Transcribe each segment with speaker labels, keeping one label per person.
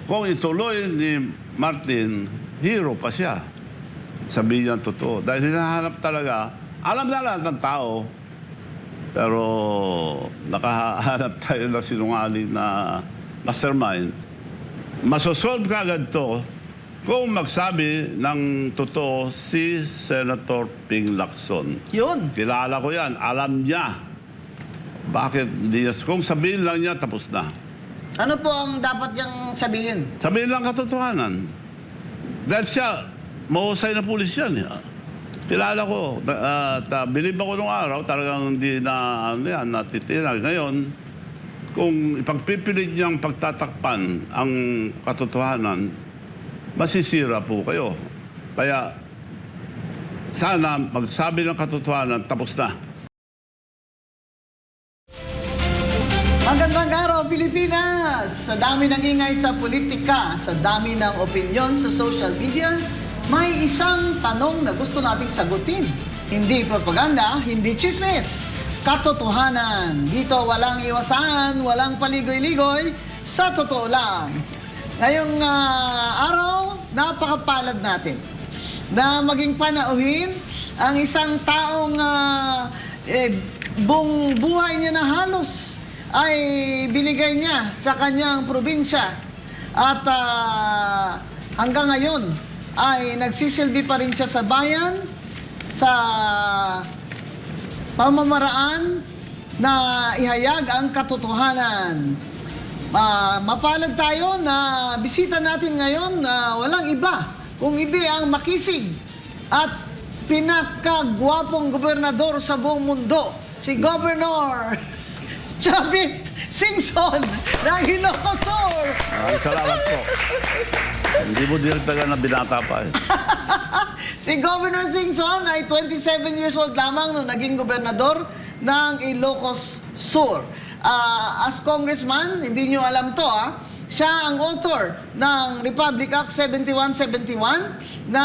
Speaker 1: kung ituloy ni Martin, hero pa siya. Sabihin niya totoo. Dahil hinahanap talaga, alam na lahat ng tao, pero nakahanap tayo ng sinungaling na mastermind. Masosolve ka agad to kung magsabi ng totoo si Senator Ping Lacson.
Speaker 2: Yun.
Speaker 1: Kilala ko yan. Alam niya. Bakit hindi niya? Kung sabihin lang niya, tapos na.
Speaker 2: Ano po ang dapat niyang sabihin?
Speaker 1: Sabihin lang katotohanan. Dahil siya, mahusay na pulis yan. Kilala ko. At bilib ako nung araw, talagang hindi na, natitinag. Ngayon, kung ipagpipilit niyang pagtatakpan ang katotohanan, masisira po kayo. Kaya, sana magsabi ng katotohanan, tapos na.
Speaker 2: Magandang araw, Pilipinas! Sa dami ng ingay sa politika, sa dami ng opinyon sa social media, may isang tanong na gusto nating sagutin. Hindi propaganda, hindi chismis. Katotohanan. Dito walang iwasan, walang paligoy-ligoy, sa totoo lang. Ngayong araw, napakapalad natin na maging panauhin ang isang taong buong buhay niya na halos ay binigay niya sa kanyang probinsya at hanggang ngayon ay nagsisilbi pa rin siya sa bayan sa pamamaraan na ihayag ang katotohanan. Mapalad tayo na bisita natin ngayon na walang iba kung hindi ang makisig at pinakagwapong gobernador sa buong mundo, si Governor Chavit Singson ng Ilocos Sur.
Speaker 1: Salamat po. Hindi mo dinagdagan na binata pa eh.
Speaker 2: Si Governor Singson ay 27 years old lamang nung naging gobernador ng Ilocos Sur. As congressman, hindi nyo alam to siya ang author ng Republic Act 7171 na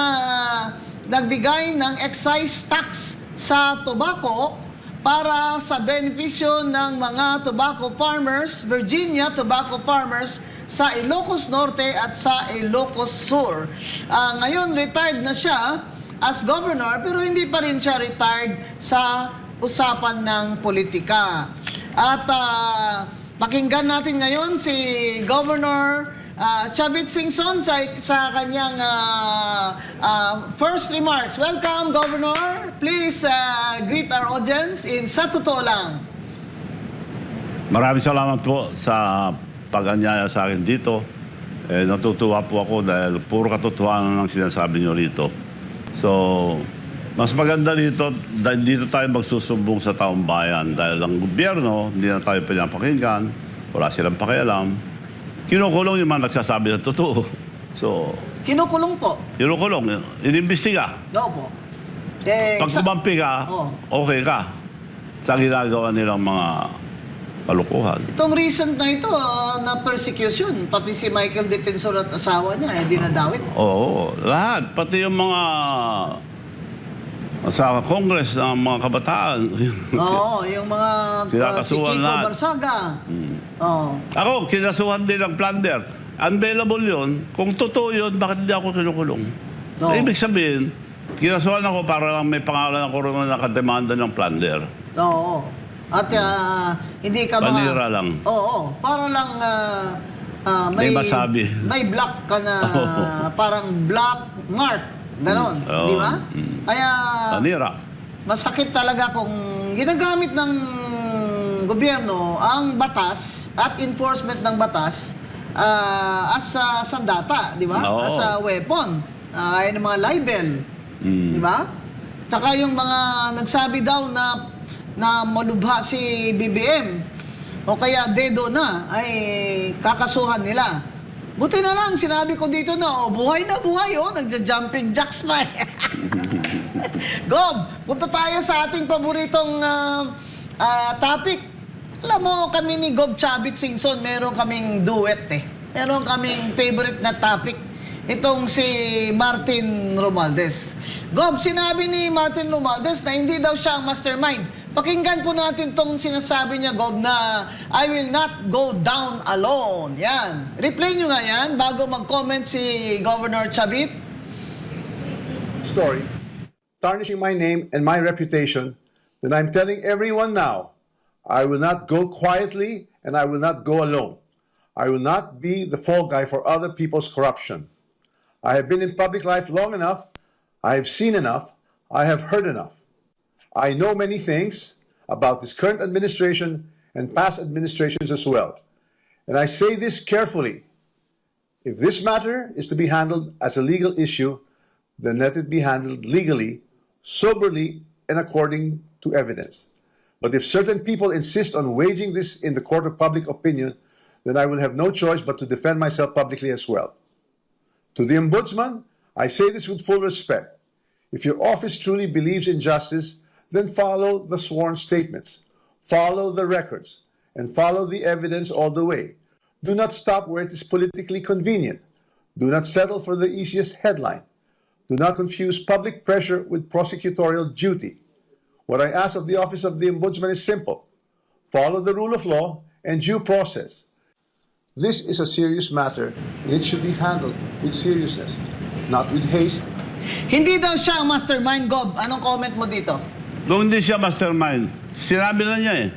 Speaker 2: nagbigay ng excise tax sa tobacco para sa benepisyo ng mga tobacco farmers, Virginia tobacco farmers sa Ilocos Norte at sa Ilocos Sur. Ngayon, retired na siya as governor, pero hindi pa rin siya retired sa usapan ng politika. At pakinggan natin ngayon si Governor Chavit Singson sa kanyang first remarks. Welcome, Governor. Please greet our audience in Sa Totoo Lang.
Speaker 1: Maraming salamat po sa pag-anyaya sa akin dito. Natutuwa po ako dahil puro katotohanan ang sinasabi niyo rito. So, mas maganda dito dahil dito tayo magsusumbong sa taong bayan dahil ang gobyerno, hindi na tayo pinapakinggan, wala silang pakialam. Kinukulong yung mga nagsasabi ng totoo. So,
Speaker 2: Kinukulong po.
Speaker 1: kinukulong, inimbestiga.
Speaker 2: Oo po.
Speaker 1: Pag kumampi ka, okay ka sa ginagawa nilang mga kalukuhan.
Speaker 2: Itong recent na ito, na persecution, pati si Michael Defensor at asawa niya, dinadawit.
Speaker 1: Oo, lahat. Pati yung mga sa Congress ng mga kabataan.
Speaker 2: Oo, yung mga si
Speaker 1: Kinakasuhan
Speaker 2: Kiko
Speaker 1: lahat.
Speaker 2: Barsaga. Oo.
Speaker 1: Ako, kinasuhan din ng plunder. Unbailable yun. Kung totoo yun, bakit hindi ako kinukulong?
Speaker 2: Oo.
Speaker 1: Ibig sabihin, kinasuhan ako para lang may pangalan ako rin na nakademanda ng plunder.
Speaker 2: Oo. At hindi ka
Speaker 1: Panira lang.
Speaker 2: Oo, para lang
Speaker 1: May masabi.
Speaker 2: may black ka na parang black mark. Ganon, di ba? Kaya
Speaker 1: Panira.
Speaker 2: masakit talaga kung ginagamit ng gobyerno ang batas at enforcement ng batas as sandata, di ba?
Speaker 1: Oo.
Speaker 2: As a weapon. Ayan ang mga libel. Di ba? Tsaka yung mga nagsabi daw na malubha si BBM o kaya dedo na ay kakasuhan nila. Buti na lang, sinabi ko dito na, buhay na buhay, nagja-jumping jacks pa eh. Gob, punta tayo sa ating paboritong topic. Alam mo, kami ni Gob Chavit Singson, meron kaming duet eh. Meron kaming favorite na topic. Itong si Martin Romualdez. Gob, sinabi ni Martin Romualdez na hindi daw siya ang mastermind. Pakinggan po natin tong sinasabi niya, Gob, na I will not go down alone. Yan. Replay nyo nga yan bago mag-comment si Governor Chavit.
Speaker 3: Story, tarnishing my name and my reputation, then I'm telling everyone now, I will not go quietly and I will not go alone. I will not be the fall guy for other people's corruption. I have been in public life long enough. I have seen enough. I have heard enough. I know many things about this current administration and past administrations as well. And I say this carefully. If this matter is to be handled as a legal issue, then let it be handled legally, soberly, and according to evidence. But if certain people insist on waging this in the court of public opinion, then I will have no choice but to defend myself publicly as well. To the Ombudsman, I say this with full respect. If your office truly believes in justice, then follow the sworn statements, follow the records, and follow the evidence all the way. Do not stop where it is politically convenient. Do not settle for the easiest headline. Do not confuse public pressure with prosecutorial duty. What I ask of the office of the Ombudsman is simple. Follow the rule of law and due process. This is a serious matter and it should be handled with seriousness, not with haste.
Speaker 2: Hindi daw siya ang mastermind, Gob. Anong comment mo dito?
Speaker 1: Kung hindi siya mastermind, sinabi na niya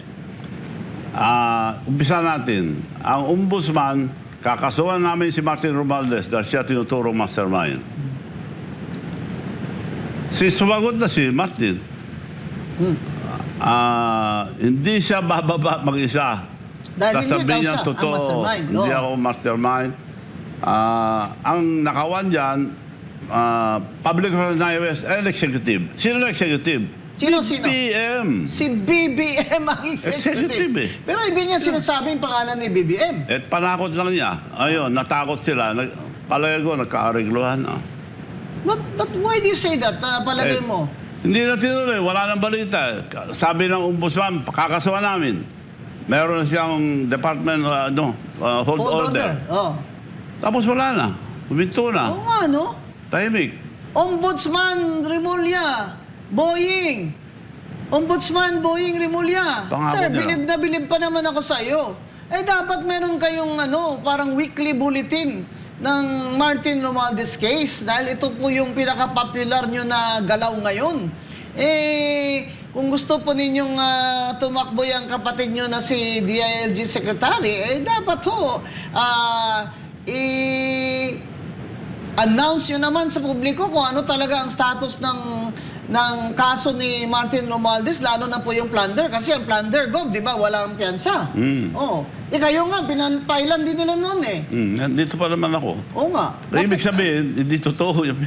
Speaker 1: umpisa natin. Ang ombudsman, kakasuhan namin si Martin Romualdez dahil siya tinuturo mastermind. Sumagot na si Martin. Hindi siya bababa mag-isa.
Speaker 2: Dahil hindi daw
Speaker 1: Sasabihin niya
Speaker 2: siya ang
Speaker 1: totoo,
Speaker 2: mastermind.
Speaker 1: hindi ako mastermind. Ang nakawan dyan, public organizers and executive. Sino na executive?
Speaker 2: Sino?
Speaker 1: BBM.
Speaker 2: Si BBM ang executive.
Speaker 1: Executive eh.
Speaker 2: Pero hindi niya sinasabi yung pangalan ni BBM.
Speaker 1: At panakot lang niya. Ayun, natakot sila. Palagay ko, nagkaarigluhan na.
Speaker 2: But why do you say that? Palagay mo?
Speaker 1: Hindi na tinuloy. Wala nang balita. Sabi ng ombudsman, kakasuhan namin. Meron na siyang department, hold order.
Speaker 2: Oh.
Speaker 1: Tapos wala na. Huminto na.
Speaker 2: Oo nga, no?
Speaker 1: Tahimik.
Speaker 2: Ombudsman Remulla, Boying. Ombudsman Boying Remulla.
Speaker 1: Pangako
Speaker 2: Sir,
Speaker 1: nila.
Speaker 2: bilib pa naman ako sa iyo. Eh dapat meron kayong parang weekly bulletin ng Martin Romualdez case dahil ito po yung pinaka-popular nyo na galaw ngayon. Eh, kung gusto po ninyong tumakbo yung kapatid nyo na si DILG Secretary, eh dapat i-announce nyo naman sa publiko kung ano talaga ang status ng kaso ni Martin Romualdez, lalo na po yung plunder. Kasi ang plunder, Gob, di ba, walang piyansa. Oo. Eh kayo nga, pinapailan din nila noon eh.
Speaker 1: Dito pa naman ako.
Speaker 2: Oo nga.
Speaker 1: Ibig sabihin, hindi totoo yung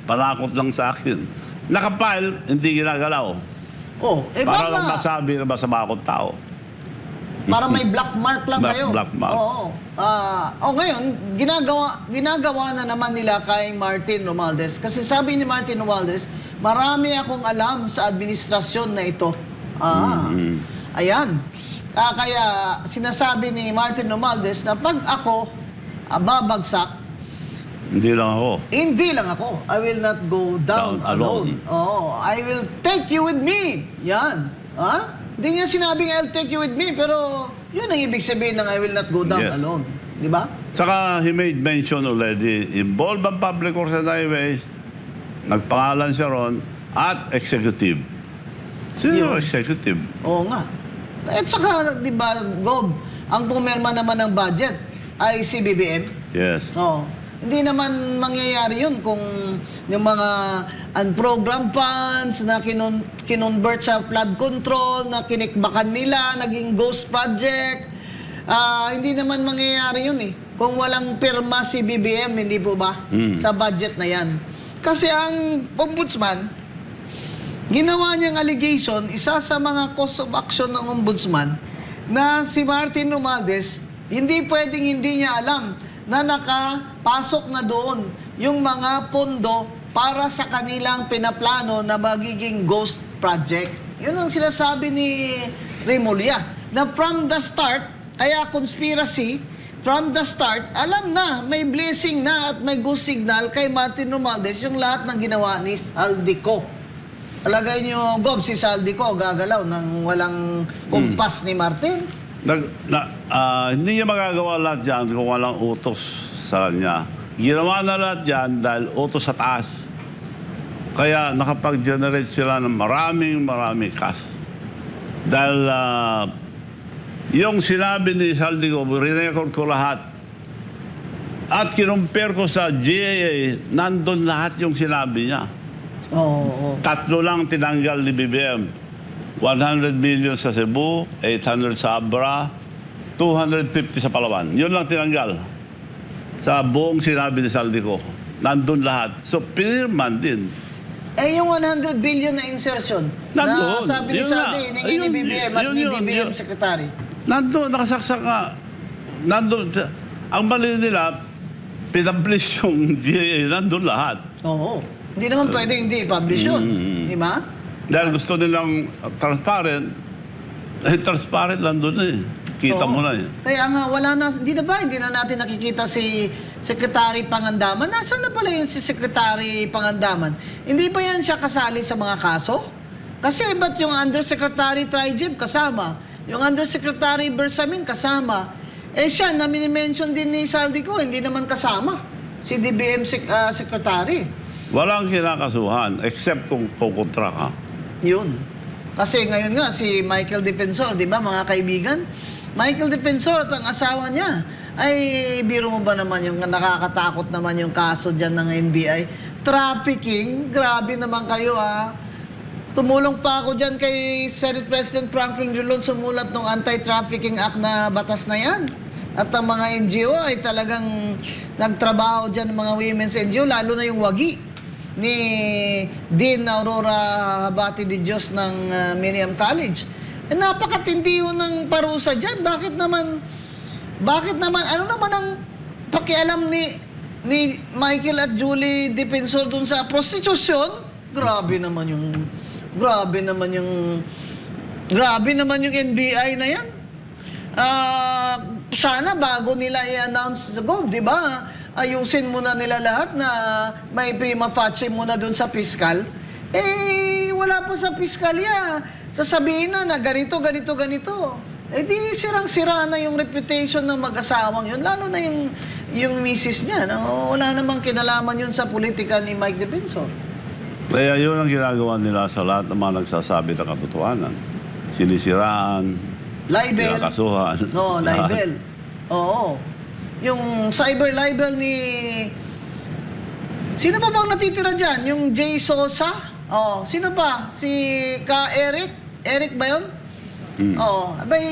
Speaker 1: panakot lang sa akin. Nakapile, hindi ginagalaw.
Speaker 2: Oh, eh
Speaker 1: Para
Speaker 2: baka,
Speaker 1: lang masabi na masama akong tao.
Speaker 2: para may black mark lang kayo.
Speaker 1: Black mark.
Speaker 2: Oo. Ngayon, ginagawa na naman nila kay Martin Romualdez. Kasi sabi ni Martin Romualdez, marami akong alam sa administrasyon na ito. Ayan. Kaya sinasabi ni Martin Romualdez na pag ako babagsak,
Speaker 1: Hindi lang ako.
Speaker 2: I will not go down alone. Oh, I will take you with me. Yan. Hindi niya sinabing I'll take you with me, pero yun ang ibig sabihin ng I will not go down
Speaker 1: Yes.
Speaker 2: alone. Di ba?
Speaker 1: Saka he made mention already, involved ang public works and highways, nagpangalan siya ron, at executive. Sino
Speaker 2: Yun.
Speaker 1: executive?
Speaker 2: Oo nga. At saka, di ba, Gob, ang pumirma naman ng budget ay si BBM.
Speaker 1: Yes.
Speaker 2: Oo. Hindi naman mangyayari yun kung yung mga unprogrammed funds na kinonvert sa flood control, na kinikbakan nila, naging ghost project. Hindi naman mangyayari yun eh. Kung walang pirma si BBM, hindi po ba? Sa budget na yan. Kasi ang ombudsman, ginawa niyang allegation, isa sa mga cause of action ng ombudsman, na si Martin Romualdez, hindi pwedeng hindi niya alam na nakapasok na doon yung mga pondo para sa kanilang pinaplano na magiging ghost project. Yun ang sinasabi ni Remulla. Na from the start, kaya conspiracy, from the start, alam na, may blessing na at may go signal kay Martin Romualdez yung lahat ng ginawa ni Aldico. Alagay nyo, Gob, si Saldico gagalaw ng walang kumpas ni Martin.
Speaker 1: Hindi niya magagawa lahat yan kung walang utos sa kanya. Ginawa na lahat yan dahil utos sa taas. Kaya nakapag-generate sila ng maraming cash. Dahil yung sinabi ni Saldico, rinecord ko lahat. At kinumpare ko sa GAA, nandun lahat yung sinabi niya.
Speaker 2: Oo.
Speaker 1: Tatlo lang tinanggal ni BBM. 100 million sa Cebu, 800 sa Abra, 250 sa Palawan. Yun lang tinanggal. Sa buong sinabi ni Saldico. Nandun lahat. So, pinirman din.
Speaker 2: Eh, yung 100 billion na insertion,
Speaker 1: Nandun.
Speaker 2: na sabi ni
Speaker 1: Yun
Speaker 2: Saldi,
Speaker 1: nga.
Speaker 2: hiningi ni
Speaker 1: Ayun,
Speaker 2: BBM at
Speaker 1: yun,
Speaker 2: ni
Speaker 1: yun,
Speaker 2: DBM
Speaker 1: yun.
Speaker 2: Secretary.
Speaker 1: Nandun, nakasaksak nga. Nandun. Ang mali nila, pinablis yung GAA. Nandun lahat.
Speaker 2: Oo. Hindi naman pwede hindi i-publish yun. Di ba?
Speaker 1: Dahil gusto nilang transparent, transparent lang doon eh. Kita
Speaker 2: Oo.
Speaker 1: mo na eh.
Speaker 2: Kaya nga, wala na, hindi na natin nakikita si Secretary Pangandaman. Nasaan na pala yun si Secretary Pangandaman? Hindi ba yan siya kasali sa mga kaso? Kasi ba't yung Undersecretary Trijib kasama? Yung Undersecretary Bersamin kasama? Eh siya, na minimension din ni Saldico, hindi naman kasama. Si DBM Secretary.
Speaker 1: Walang kinakasuhan except kung kukontra ka.
Speaker 2: Yun. Kasi ngayon nga, si Michael Defensor, di ba mga kaibigan? Michael Defensor at ang asawa niya, ay biro mo ba naman yung nakakatakot naman yung kaso dyan ng NBI? Trafficking, grabe naman kayo Tumulong pa ako dyan kay Senate President Franklin Drilon sumulat ng Anti-Trafficking Act na batas na yan. At ang mga NGO ay talagang nagtrabaho dyan ng mga women's NGO, lalo na yung WAGI ni Dean Aurora Habati de Dios ng Miriam College. Eh, napakatindi yun ng parusa dyan. Bakit naman, ano naman ang pakialam ni Michael at Julie Defensor dun sa prostitusyon? Grabe naman yung NBI na yan. Sana bago nila i-announce the goal, di ba? Ayusin muna nila lahat na may prima facie muna dun sa piskal. Eh, wala pa sa piskalya. Sasabihin na ganito. Eh di sirang-sira na yung reputation ng mag-asawang yun. Lalo na yung misis niya. No? Wala namang kinalaman yun sa politika ni Mike Defensor.
Speaker 1: Kaya yun ang ginagawa nila sa lahat ng mga nagsasabi ng katotohanan. Sinisiraan,
Speaker 2: Libel.
Speaker 1: kinakasuhan.
Speaker 2: No, libel. Oo. Yung cyber libel ni... Sino ba bang natitira dyan? Yung Jay Sosa? Oh, sino ba? Si Eric? Eric ba yun? Oo. Abay,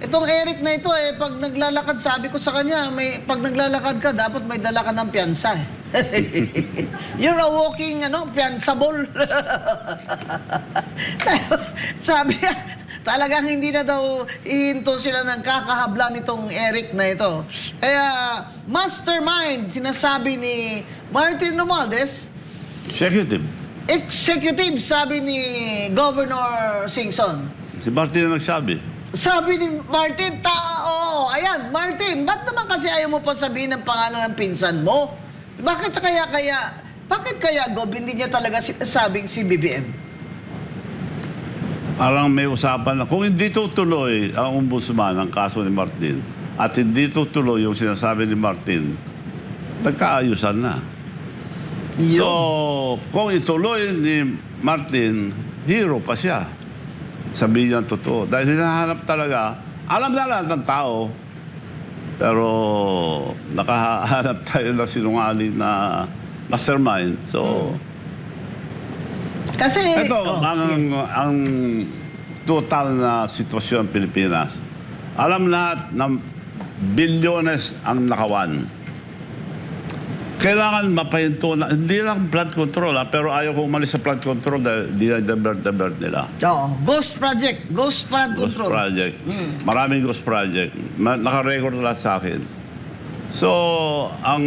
Speaker 2: itong Eric na ito pag naglalakad, sabi ko sa kanya, pag naglalakad ka, dapat may dala ka ng piyansa You're a walking, piyansable. Sabi niya, talagang hindi na daw ihinto sila ng kakahabla nitong Eric na ito. Kaya, mastermind, sinasabi ni Martin Romualdez. Executive, sabi ni Governor Singson.
Speaker 1: Si Martin na nagsabi.
Speaker 2: Sabi ni Martin, ayan, Martin, ba't naman kasi ayaw mo pa sabihin ng pangalan ng pinsan mo? Bakit kaya, Gob, hindi niya talaga sabing si BBM?
Speaker 1: Parang may usapan na, kung hindi tutuloy ang ombudsman ang kaso ni Martin at hindi tutuloy yung sinasabi ni Martin, nagkaayusan na.
Speaker 2: Yun.
Speaker 1: So, kung ituloy ni Martin, hero pa siya. Sabihin niya ang totoo. Dahil hinahanap talaga, alam na lahat ng tao, pero nakahanap tayo ng sinungaling na mastermind. So,
Speaker 2: Kasi,
Speaker 1: ito, ang total na sitwasyon ng Pilipinas. Alam lahat ng bilyones ang nakawan. Kailangan mapahinto na, hindi lang flood control pero ayaw ko umalis sa flood control dahil di na divert nila.
Speaker 2: Ghost Project, Ghost Flood
Speaker 1: Ghost
Speaker 2: Control.
Speaker 1: project. Maraming ghost project. Naka-record lahat sa akin. So, ang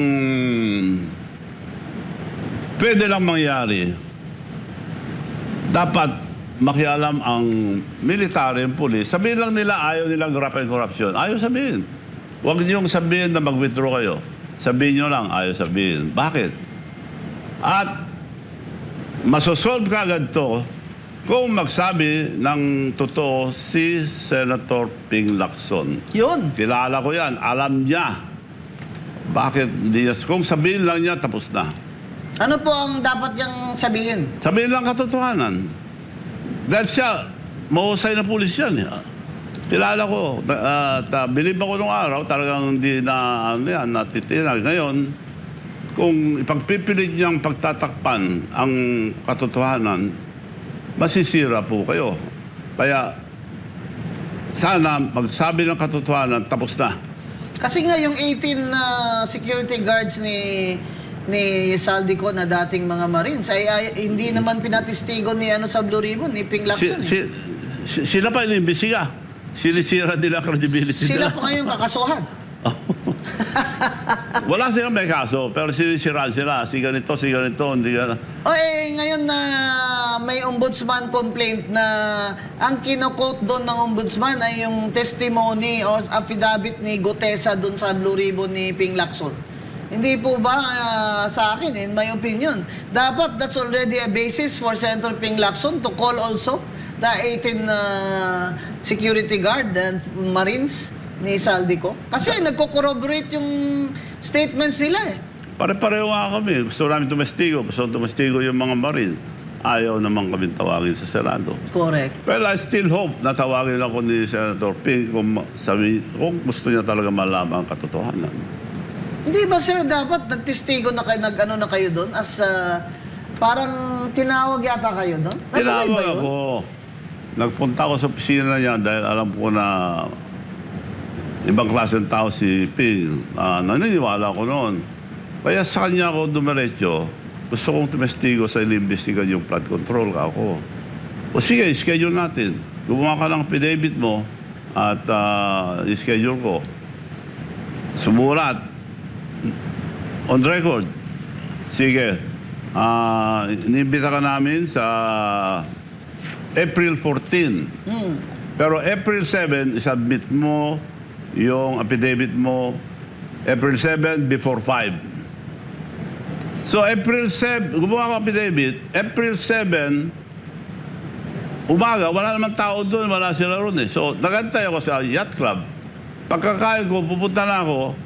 Speaker 1: pwede lang mangyari, dapat makialam ang military and police. Sabihin lang nila, ayaw nilang graft and corruption. Ayaw sabihin. Huwag niyong sabihin na mag-withdraw kayo. Sabihin nyo lang, ayaw sabihin. Bakit? At masosolve ka agad to kung magsabi ng totoo si Senator Ping Lacson.
Speaker 2: Yun.
Speaker 1: Kilala ko yan. Alam niya. Bakit hindi niya? Kung sabihin lang niya, tapos na.
Speaker 2: Ano po ang dapat niyang sabihin?
Speaker 1: Sabihin lang katotohanan. Dahil siya, mahusay na pulis yan. Kilala ko. Bilib ako nung araw, talagang hindi na natitinag. Ngayon, kung ipagpipilit niyang pagtatakpan ang katotohanan, masisira po kayo. Kaya, sana magsabi ng katotohanan, tapos na.
Speaker 2: Kasi nga yung 18 security guards ni Saldico na dating mga Marines ay hindi naman pinatistigo ni sa Blue Ribbon, ni Ping Lacson.
Speaker 1: Sila pa inimbestiga. Sinisira nila credibility
Speaker 2: Sila
Speaker 1: nila.
Speaker 2: pa ngayong kakasuhan.
Speaker 1: Wala silang may kaso, pero sinisiraan sila. Si ganito, hindi ka.
Speaker 2: Ngayon na may ombudsman complaint na ang kino-quote doon ng ombudsman ay yung testimony o affidavit ni Gutesa doon sa Blue Ribbon ni Ping Lacson. Hindi po ba sa akin, in my opinion, dapat that's already a basis for Senator Ping Lacson to call also the 18 security guard and Marines ni Saldico? Kasi nagko-corroborate yung statements nila eh.
Speaker 1: Pare-pareho nga kami. Gusto namin tumestigo. Gusto tumestigo yung mga Marine. Ayaw naman kami tawagin sa Senado.
Speaker 2: Correct.
Speaker 1: Well, I still hope na tawagin ako ni Senator Ping kung gusto niya talaga malaman ang katotohanan.
Speaker 2: Hindi ba sir, dapat nagtestigo na kayo, nag-ano na kayo doon as parang tinawag yata kayo doon? Natuloy ba
Speaker 1: Tinawag
Speaker 2: yun?
Speaker 1: ako. Nagpunta ako sa opisina niya dahil alam ko na ibang klase ng tao si Ping. Naniniwala ko noon. Kaya sa kanya ako dumiretso. Gusto kong tumestigo sa inimbestigan yung flood control ka ako. O sige, schedule natin. Gumawa ka ng affidavit mo at i-schedule ko. Sumulat. On record. Sige. Inimbita ka namin sa April 14. Pero April 7, isubmit mo yung affidavit mo April 7 before 5. So April 7, gumawa ko affidavit, April 7, umaga, wala naman tao doon, wala sila ron eh. So nagantay ako sa yacht club. Pagkakain ko, pupunta na ako,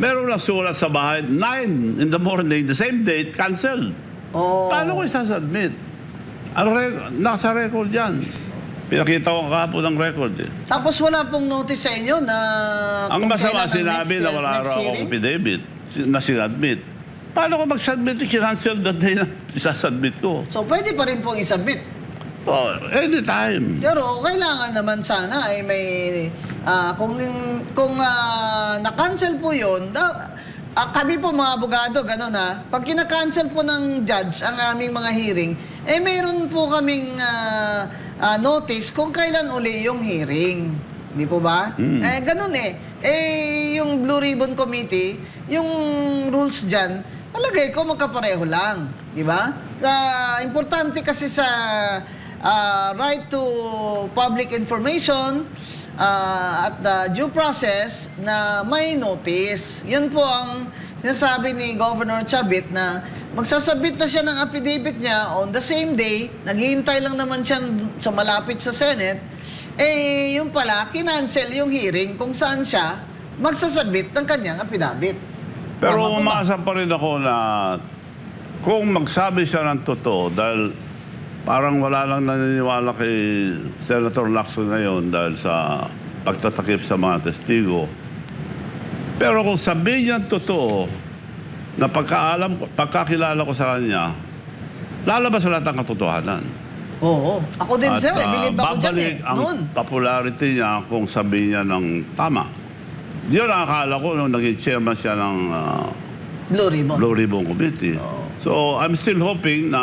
Speaker 1: meron lang sulat sa bahay, 9 in the morning, the same date, canceled.
Speaker 2: Oh.
Speaker 1: Paano ko isasubmit? Nasa record yan. Pinakita ko kahapon ng record eh.
Speaker 2: Tapos wala pong notice sa inyo na...
Speaker 1: Ang
Speaker 2: kung
Speaker 1: masama
Speaker 2: kailan ang
Speaker 1: sinabi na wala
Speaker 2: next
Speaker 1: raw akong
Speaker 2: hearing?
Speaker 1: affidavit na sinadmit. Paano ko mag-submit? Kinancel the day na isasubmit ko.
Speaker 2: So pwede pa rin pong isubmit.
Speaker 1: Oh, anytime.
Speaker 2: Pero kailangan naman sana ay may... kung na-cancel po yun, kami po mga abogado, gano'n ha, pag kina-cancel po ng judge ang aming mga hearing, mayroon po kaming notice kung kailan uli yung hearing. Di po ba? Ganun eh. Yung Blue Ribbon Committee, yung rules dyan, palagay ko magkapareho lang. Di ba? Importante kasi sa right to public information at due process na may notice. Yun po ang sinasabi ni Governor Chavit na magsasubmit na siya ng affidavit niya on the same day, naghihintay lang naman siya sa malapit sa Senate, yung pala, kinancel yung hearing kung saan siya magsasubmit ng kanyang affidavit.
Speaker 1: Pero
Speaker 2: Tama po ba?
Speaker 1: umasa pa rin ako na kung magsabi siya ng totoo, dahil parang wala lang naniniwala kay Senator Lacson ngayon dahil sa pagtatakip sa mga testigo. Pero kung sabihin niya totoo, na pagkakilala ko sa kanya, lalabas lahat ang katotohanan.
Speaker 2: Oo. Ako din,
Speaker 1: At,
Speaker 2: sir. Believe ako dyan
Speaker 1: babalik
Speaker 2: Noon.
Speaker 1: ang popularity niya kung sabihin niya ng tama. Yun ang akala ko nung naging chairman siya ng
Speaker 2: Blue Ribbon.
Speaker 1: Blue Ribbon Committee. So, I'm still hoping na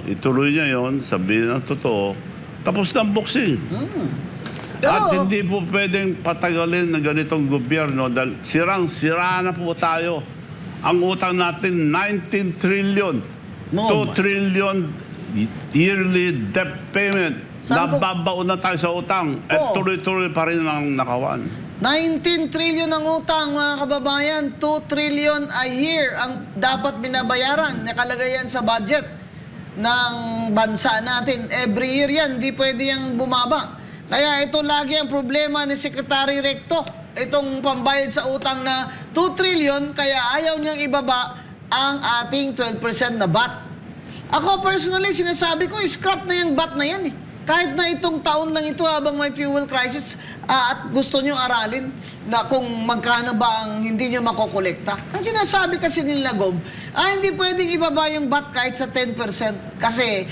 Speaker 1: ituloy niya yon, sabihin ng totoo, tapos ng boxing.
Speaker 2: Pero,
Speaker 1: At hindi po pwedeng patagalin ng ganitong gobyerno dahil sirang-sira na po tayo. Ang utang natin, 19 trillion.
Speaker 2: No,
Speaker 1: 2 trillion yearly debt payment.
Speaker 2: Saan ko-
Speaker 1: Nababaon na tayo sa utang. At
Speaker 2: Oo.
Speaker 1: tuloy-tuloy pa rin ang nakawan.
Speaker 2: 19 trillion ang utang, mga kababayan. 2 trillion a year ang dapat binabayaran. Nakalagay yan sa budget. ng bansa natin. Every year yan, hindi pwede yung bumaba. Kaya ito lagi ang problema ni Secretary Recto. Itong pambayad sa utang na 2 trillion, kaya ayaw niyang ibaba ang ating 12% na VAT. Ako personally, sinasabi ko, scrap na yung VAT na yan eh. Kahit na itong taon lang ito habang may fuel crisis at gusto nyo aralin na kung magkano ba ang hindi nyo makokolekta. Ang sinasabi kasi nila, Gob, hindi pwedeng ibaba yung VAT kahit sa 10% kasi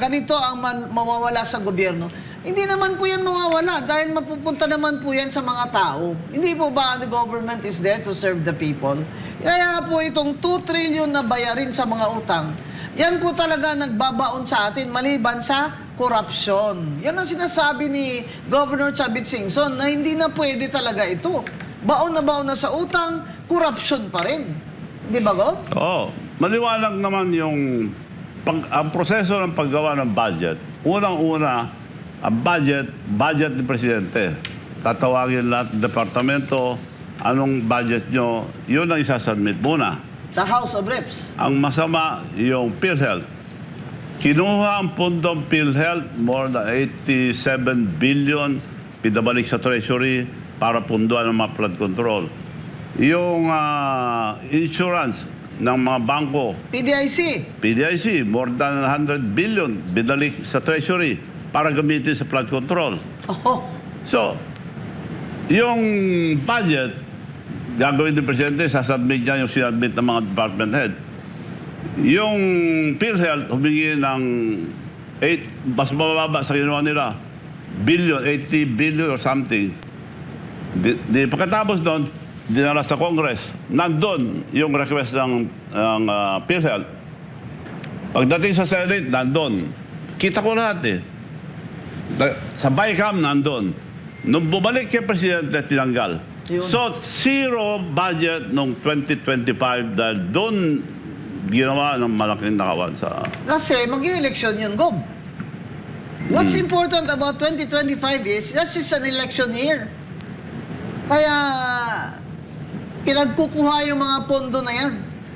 Speaker 2: ganito ang mawawala sa gobyerno. Hindi naman po yan mawawala dahil mapupunta naman po yan sa mga tao. Hindi po ba the government is there to serve the people? Kaya po itong 2 trillion na bayarin sa mga utang, yan po talaga nagbabaon sa atin maliban sa korupsyon. Yan ang sinasabi ni Governor Chavit Singson na hindi na pwede talaga ito. Baon na sa utang, korupsyon pa rin. Di ba, Gob?
Speaker 1: Oo. Maliwanag naman yung ang proseso ng paggawa ng budget. Unang-una, ang budget ni Presidente. Tatawagin lahat ng departamento, anong budget nyo, yun ang isasubmit muna.
Speaker 2: Sa House of Reps.
Speaker 1: Ang masama, yung PhilHealth. Kinuha ang pundong PhilHealth, more than 87 billion, pinabalik sa Treasury para punduan ng mga flood control. Yung insurance ng mga bangko, PDIC, more than 100 billion, binalik sa Treasury para gamitin sa flood control.
Speaker 2: Oh.
Speaker 1: So, yung budget, gagawin ng Presidente, sasubmit niya yung sinubmit ng mga department head. Yung PhilHealth, humingi ng mas mababa sa ginawa nila, 80 billion or something. Pagkatapos doon, dinala sa Congress. Nandun yung request ng PhilHealth. Pagdating sa Senate, nandun. Kita ko lahat eh. Sa BICAM, nandun. Nung bumalik kay Presidente, tinanggal.
Speaker 2: Yun.
Speaker 1: So, zero budget noong 2025 dahil doon ginawa ng malaking nakawan sa...
Speaker 2: Kasi mag-election yun, Gob. What's important about 2025 is, that is an election year. Kaya, pinagkukuha yung mga pondo na yan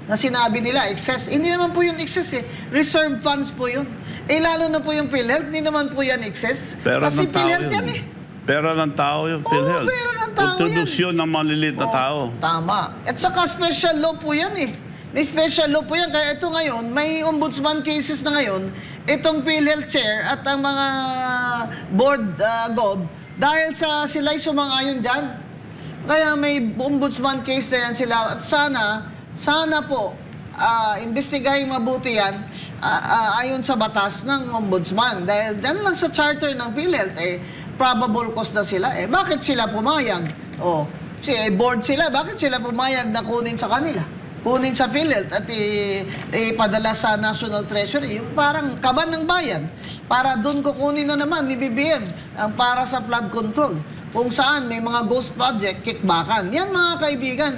Speaker 2: na sinabi nila, excess. Hindi naman po yun excess eh. Reserve funds po yun. Lalo na po yung PhilHealth, hindi naman po yan excess.
Speaker 1: Pera
Speaker 2: Kasi
Speaker 1: ng tao
Speaker 2: PhilHealth
Speaker 1: yun.
Speaker 2: yan eh.
Speaker 1: Pera ng tao yung PhilHealth.
Speaker 2: pera ng tao
Speaker 1: Kontribusyon ng maliliit na tao.
Speaker 2: Tama. At saka special law po yan eh. May special law po yan. Kaya ito ngayon, may ombudsman cases na ngayon, itong PhilHealth chair at ang mga board, Gob, dahil sa sila'y sumang-ayon dyan. Kaya may ombudsman case na yan sila. At sana po, investigahin mabuti yan ayon sa batas ng ombudsman. Dahil dyan lang sa charter ng PhilHealth, probable cause na sila. Bakit sila pumayag? Board sila, bakit sila pumayag na kunin sa kanila? Kunin sa PhilHealth at ipadala sa National Treasury. Yung parang kaban ng bayan. Para doon kukunin na naman ni BBM ang para sa flood control. Kung saan may mga ghost project, kickbackan. Yan mga kaibigan,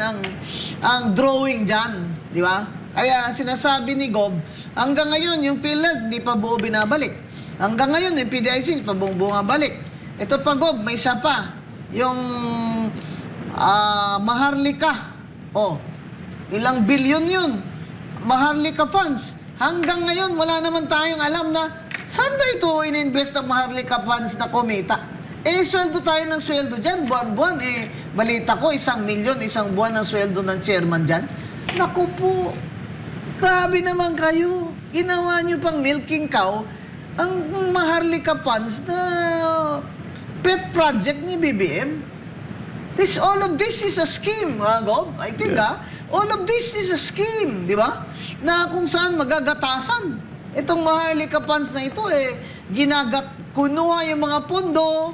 Speaker 2: ang drawing dyan. Di ba? Kaya sinasabi ni Gob, hanggang ngayon yung PhilHealth hindi pa buo binabalik. Hanggang ngayon yung PDIC hindi pa buong bumabalik. Ito pa, Gob, may isa pa. Yung Maharlika. Ilang bilyon yun. Maharlika funds. Hanggang ngayon, wala naman tayong alam na saan ba ito in-invest ang Maharlika funds na kumita? Sweldo tayo ng sweldo dyan, buwan-buwan. Balita ko, 1 milyon, isang buwan ang sweldo ng chairman dyan. Naku po, grabe naman kayo. Ginawa nyo pang milking cow ang Maharlika funds na pet project ni BBM. All of this is a scheme, Gob. I think, all of this is a scheme, di ba? Na kung saan magagatasan. Itong Maharlika funds na ito, kunuha yung mga pondo,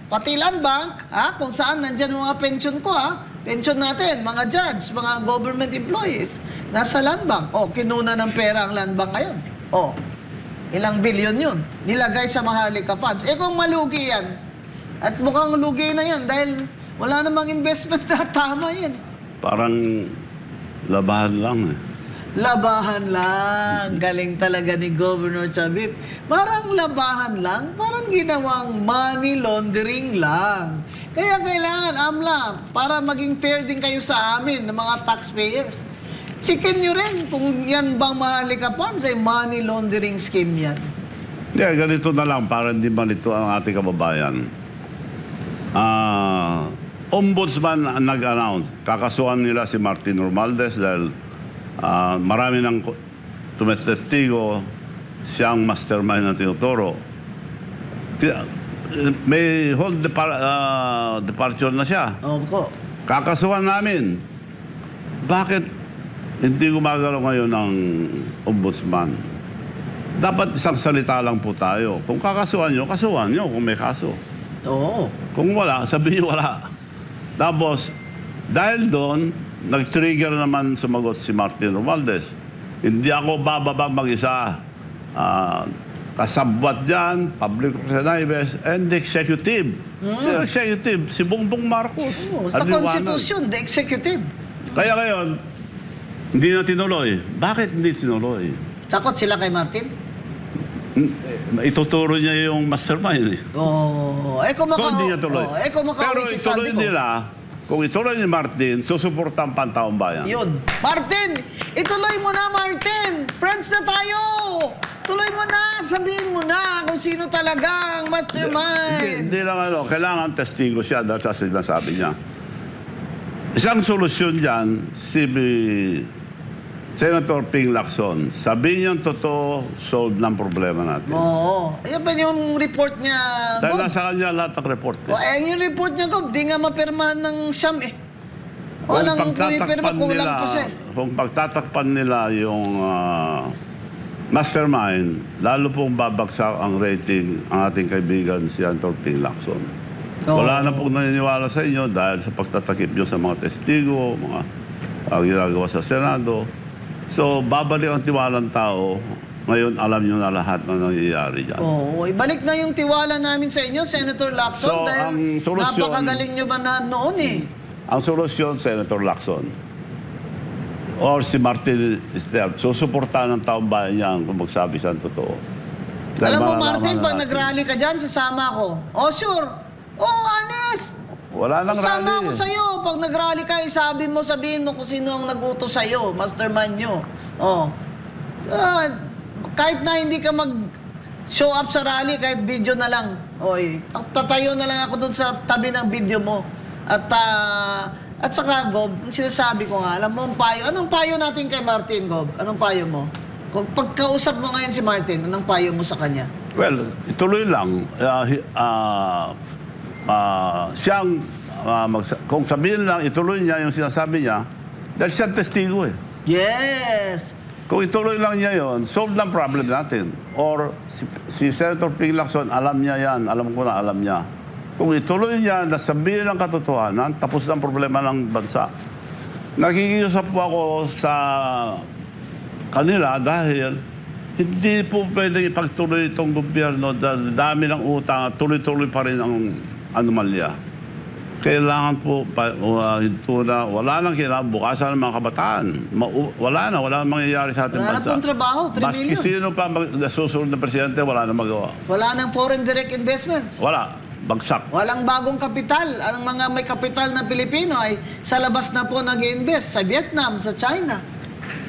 Speaker 2: pati land bank, kung saan nandyan yung mga pension ko, pension natin, mga judge, mga government employees, nasa land bank. Kinuna ng pera ang land bank ngayon. Ilang bilyon yun. Nilagay sa Maharlika funds. Kung malugi yan, at mukhang lugi na yan dahil wala namang investment na tama yan.
Speaker 1: Parang labahan lang
Speaker 2: Labahan lang. Galing talaga ni Governor Chavit. Parang labahan lang. Parang ginawang money laundering lang. Kaya kailangan, AMLA, para maging fair din kayo sa amin, ng mga taxpayers. chicken nyo rin kung yan bang mahalikapan sa money laundering scheme yan.
Speaker 1: Hindi, ganito na lang para hindi malito ang ating kababayan. Ombudsman ang nag-announce. Kakasuhan nila si Martin Romualdez dahil marami ng tumetestigo siyang mastermind ng tinuturo. May whole departure na siya.
Speaker 2: Opo.
Speaker 1: Kakasuhan namin. Bakit hindi gumagalaw ngayon ng ombudsman? Dapat isang salita lang po tayo. Kung kakasuhan nyo kung may kaso.
Speaker 2: Oo.
Speaker 1: Kung wala, sabihin wala. Tapos, dahil doon, nag-trigger naman sumagot si Martin Romualdez. Hindi ako bababa mag-isa. Kasabwat dyan, Public Representatives, and the executive. Sino executive? Si Bongbong Marcos.
Speaker 2: Sa
Speaker 1: Aliwanag.
Speaker 2: Constitution, the executive.
Speaker 1: Kaya ngayon, hindi na tinuloy. Bakit hindi tinuloy?
Speaker 2: Sakot sila kay Martin?
Speaker 1: Ituturo niya yung mastermind.
Speaker 2: Oo. Kung
Speaker 1: So, hindi niya tuloy.
Speaker 2: kung
Speaker 1: Pero
Speaker 2: makauwi si
Speaker 1: ituloy
Speaker 2: Saldico.
Speaker 1: nila, kung ituloy ni Martin, susuportan pa ang taong bayan.
Speaker 2: Yun. Martin! Ituloy mo na, Martin! Friends na tayo! Tuloy mo na! Sabihin mo na kung sino talaga ang mastermind!
Speaker 1: Hindi lang kailangan testigo siya dahil sa sinasabi niya. Isang solusyon dyan, si Senator Ping Lacson. Sabihin niyang totoo, solve ng problema natin.
Speaker 2: Oo. Ayan ba yung report niya,
Speaker 1: Dahil
Speaker 2: Gob?
Speaker 1: nasa kanya lahat ng report.
Speaker 2: Yung report niya, Gob, di nga mapirmahan ng Siyam eh. Walang pumipirma, kulang pa siya eh.
Speaker 1: Kung pagtatakpan nila yung mastermind, lalo pong babagsak ang rating ang ating kaibigan si Senator Ping Lacson.
Speaker 2: Oo.
Speaker 1: Wala na pong naniniwala sa inyo dahil sa pagtatakip nyo sa mga testigo, mga ginagawa sa Senado. So, babalik ang tiwalang tao. Ngayon, alam nyo na lahat na nangyayari dyan.
Speaker 2: Oo. Ibalik na yung tiwala namin sa inyo, Senator Lacson,
Speaker 1: So,
Speaker 2: dahil
Speaker 1: ang solusyon-
Speaker 2: napakagaling nyo ba na noon eh.
Speaker 1: Ang solusyon, Senator Lacson, or si Martin Esther, susuportahan ng taong bayan yan kung magsabi siya ang totoo. Dahil
Speaker 2: Alam mo,
Speaker 1: malalaman
Speaker 2: Martin,
Speaker 1: na
Speaker 2: pag
Speaker 1: natin.
Speaker 2: nag-rally ka dyan, sasama ako. Oh, sure. Oh, honest.
Speaker 1: Wala nang
Speaker 2: Sama
Speaker 1: rally.
Speaker 2: ako sa'yo. Pag nag-rally ka, sabihin mo kung sino ang nag-utos sa'yo. Mastermind nyo. Oh. Kahit na hindi ka mag-show up sa rally, kahit video na lang. Oy, tatayo na lang ako dun sa tabi ng video mo. At saka, Gob, yung sinasabi ko nga, alam mo, anong payo natin kay Martin, Gob? Anong payo mo? Kung pagkausap mo ngayon si Martin, anong payo mo sa kanya?
Speaker 1: Well, ituloy lang. Kung sabihin lang, ituloy niya yung sinasabi niya, dahil siya testigo eh.
Speaker 2: Yes!
Speaker 1: Kung ituloy lang niya yon, solve ng problem natin. Or si Senator Ping Lacson, alam niya yan. Alam ko na alam niya. Kung ituloy niya na sabihin ng katotohanan, tapos ng problema ng bansa. Nakikiusap po ako sa kanila dahil hindi po pwedeng ipagtuloy itong gobyerno dahil dami ng utang at tuloy-tuloy pa rin ang anomalya. Kailangan po, hinto na, wala nang kinabukasan ng mga kabataan. Wala nang mangyayari sa ating
Speaker 2: Wala na
Speaker 1: bansa.
Speaker 2: pong trabaho, 3
Speaker 1: Maski
Speaker 2: million.
Speaker 1: sino pa susunod na presidente, wala na magawa.
Speaker 2: Wala nang foreign direct investments.
Speaker 1: Wala. Bagsak.
Speaker 2: Walang bagong kapital. Ang mga may kapital na Pilipino ay sa labas na po nag-invest. Sa Vietnam, sa China.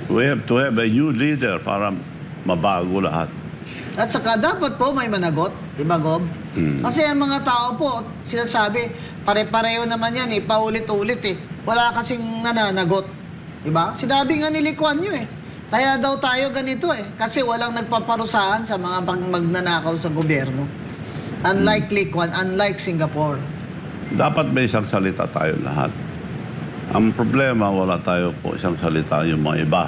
Speaker 1: We have to have a new leader para mabago lahat.
Speaker 2: At saka dapat po may managot. Diba, Gob? Kasi ang mga tao po, sinasabi, pare-pareho naman yan eh, paulit-ulit eh. Wala kasing nananagot. Diba? Sinabi nga ni Lee Kuan Yew eh. Kaya daw tayo ganito eh. Kasi walang nagpaparusahan sa mga magnanakaw sa gobyerno. Unlike Lee Kuan, unlike Singapore.
Speaker 1: Dapat may isang salita tayo lahat. Ang problema, wala tayo po isang salita yung mga iba.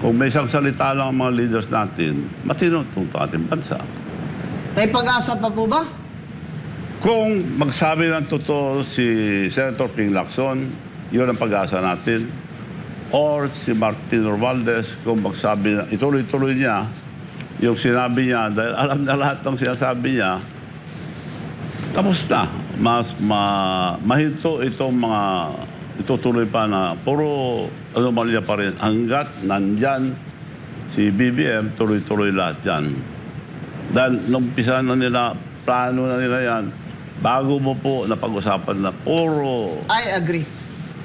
Speaker 1: Kung may isang salita lang ang mga leaders natin, matino itong ating bansa.
Speaker 2: May pag-asa pa po ba?
Speaker 1: Kung magsabi ng totoo si Senator Ping Lacson, yun ang pag-asa natin. Or si Martin Romualdez, kung magsabi na ituloy-tuloy niya yung sinabi niya, dahil alam na lahat ng sinasabi niya, tapos na. Mahinto itong mga itutuloy pa na puro anomalya pa rin. Hanggat nandyan si BBM, tuloy-tuloy lahat yan. Dahil nung umpisa na nila, plano na nila yan, bago mo po napag-usapan na puro
Speaker 2: I agree.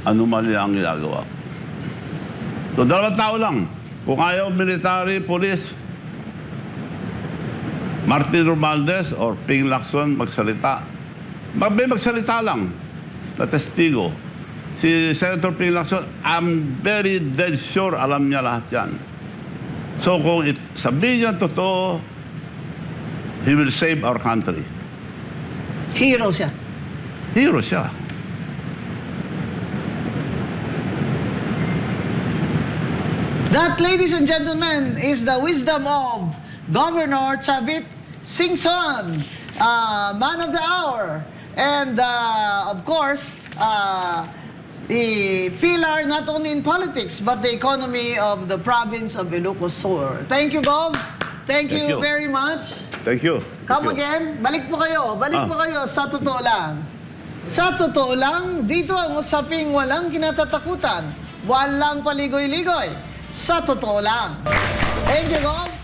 Speaker 1: anomalya ang ginagawa. So, 2 tao lang. Kung ayaw military, police, Martin Romualdez or Ping Lacson magsalita. May magsalita lang na testigo. Si Senator Ping Lacson, I'm very dead sure alam niya lahat yan. So kung sabihin niya totoo, he will save our country.
Speaker 2: Hero siya.
Speaker 1: Hero siya.
Speaker 2: That, ladies and gentlemen, is the wisdom of Governor Chavit Singson, man of the hour. And of course, the pillar not only in politics, but the economy of the province of Ilocos Sur. Thank you, Gov. Thank you
Speaker 1: you.
Speaker 2: very much.
Speaker 1: Thank you.
Speaker 2: Come
Speaker 1: Thank you.
Speaker 2: again. Balik po kayo. Balik po kayo sa totoo lang. Sa totoo lang, dito ang usaping walang kinatatakutan. Walang paligoy-ligoy. Sa totoo lang. Thank you, Gov.